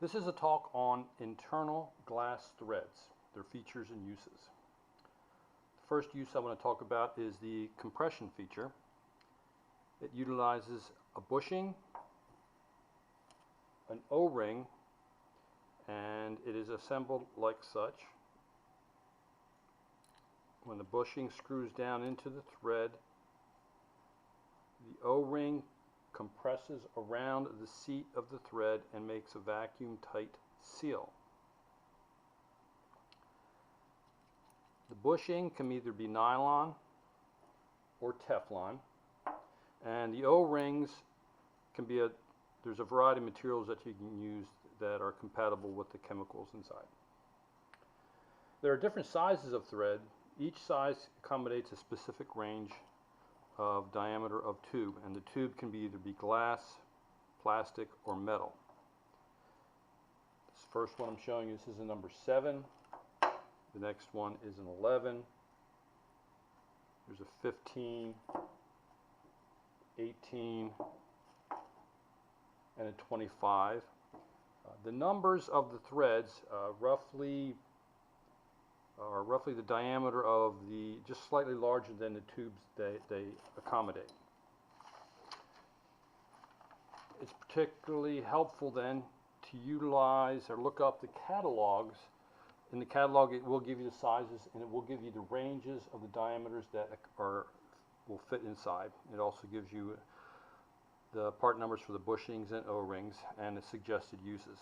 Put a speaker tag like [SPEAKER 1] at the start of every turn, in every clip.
[SPEAKER 1] This is a talk on internal glass threads, their features and uses. The first use I want to talk about is the compression feature. It utilizes a bushing, an O-ring, and it is assembled like such. When the bushing screws down into the thread, the O-ring compresses around the seat of the thread and makes a vacuum tight seal. The bushing can either be nylon or Teflon, and the O-rings can be there's a variety of materials that you can use that are compatible with the chemicals inside. There are different sizes of thread. Each size accommodates a specific range of diameter of tube, and the tube can be either glass, plastic, or metal. This first one I'm showing you, this is a number 7. The next one is an 11. There's a 15, 18, and a 25. The numbers of the threads are roughly the diameter of just slightly larger than the tubes they accommodate. It's particularly helpful then to utilize or look up the catalogs. In the catalog it will give you the sizes and it will give you the ranges of the diameters that will fit inside. It also gives you the part numbers for the bushings and O-rings and the suggested uses.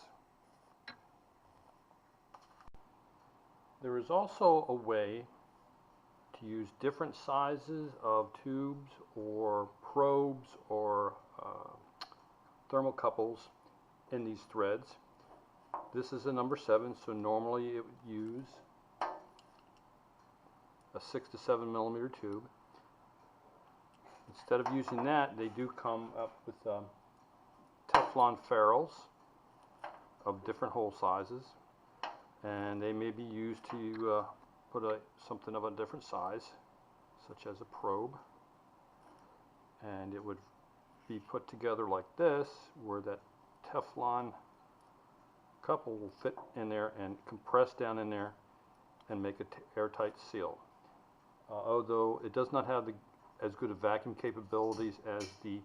[SPEAKER 1] There is also a way to use different sizes of tubes or probes or thermocouples in these threads. This is a number 7, so normally it would use a 6 to 7 millimeter tube. Instead of using that, they do come up with Teflon ferrules of different hole sizes, and they may be used to put something of a different size, such as a probe, and it would be put together like this, where that Teflon couple will fit in there and compress down in there and make an airtight seal. Although it does not have as good of vacuum capabilities as the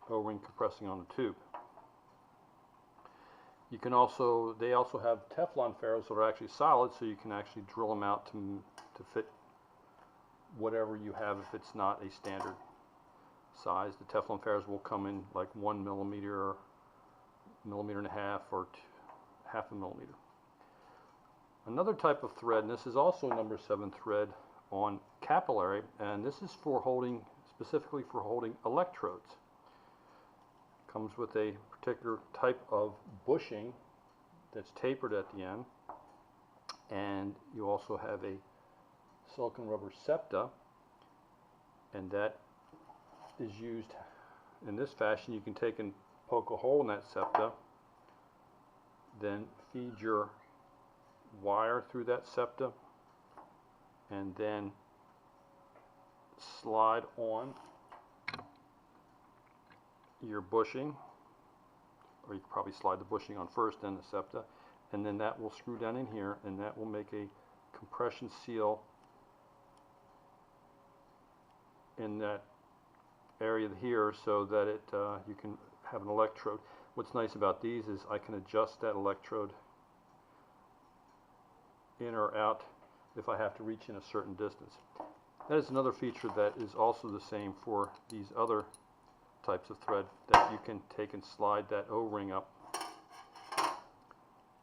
[SPEAKER 1] O-ring compressing on the tube. You can also, they also have Teflon ferrules that are actually solid, so you can actually drill them out to fit whatever you have if it's not a standard size. The Teflon ferrules will come in like 1 millimeter, millimeter and a half, or half a millimeter. Another type of thread, and this is also a number 7 thread on capillary, and this is for holding, specifically for holding electrodes. Comes with a particular type of bushing that's tapered at the end, and you also have a silicone rubber septa, and that is used in this fashion. You can take and poke a hole in that septa, then feed your wire through that septa, and then slide on your bushing, or you could probably slide the bushing on first, then the septa, and then that will screw down in here, and that will make a compression seal in that area here, so that you can have an electrode. What's nice about these is I can adjust that electrode in or out if I have to reach in a certain distance. That is another feature that is also the same for these other types of thread, that you can take and slide that O-ring up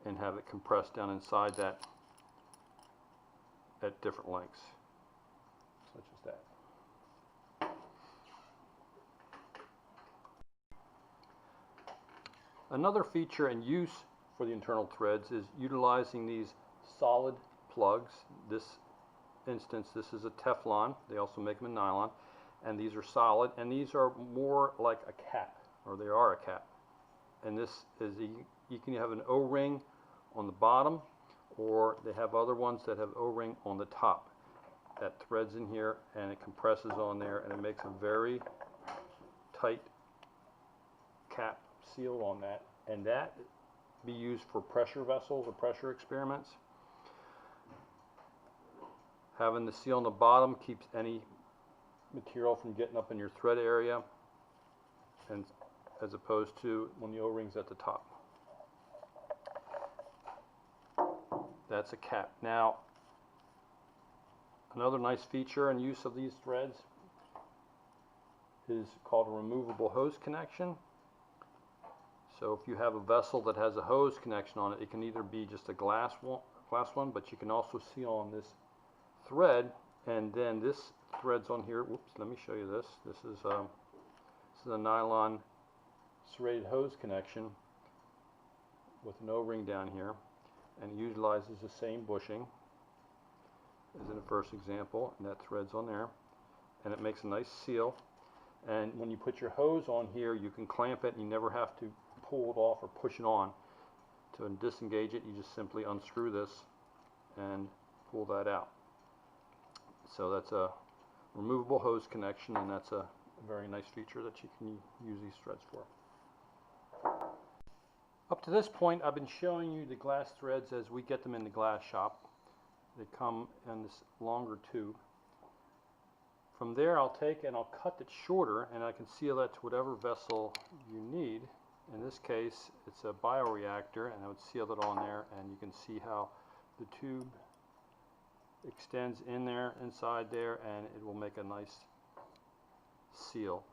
[SPEAKER 1] and have it compressed down inside that at different lengths, such as that. Another feature and use for the internal threads is utilizing these solid plugs. This instance, this is a Teflon. They also make them in nylon, and these are solid, and these are more like a cap, or they are a cap. And this is you can have an O-ring on the bottom, or they have other ones that have O-ring on the top. That threads in here and it compresses on there, and it makes a very tight cap seal on that, and that be used for pressure vessels or pressure experiments. Having the seal on the bottom keeps any material from getting up in your thread area, and as opposed to when the O-ring's at the top. That's a cap. Now, another nice feature and use of these threads is called a removable hose connection. So if you have a vessel that has a hose connection on it, it can either be just a glass one, but you can also seal on this thread, and then this thread's on here. Whoops, let me show you this. This is a nylon serrated hose connection with an O-ring down here, and it utilizes the same bushing as in the first example, and that thread's on there, and it makes a nice seal. And when you put your hose on here, you can clamp it and you never have to pull it off or push it on. To disengage it, you just simply unscrew this and pull that out. So that's a removable hose connection, and that's a very nice feature that you can use these threads for. Up to this point, I've been showing you the glass threads as we get them in the glass shop. They come in this longer tube. From there, I'll take and I'll cut it shorter, and I can seal that to whatever vessel you need. In this case, it's a bioreactor, and I would seal it on there, and you can see how the tube extends in there, inside there, and it will make a nice seal.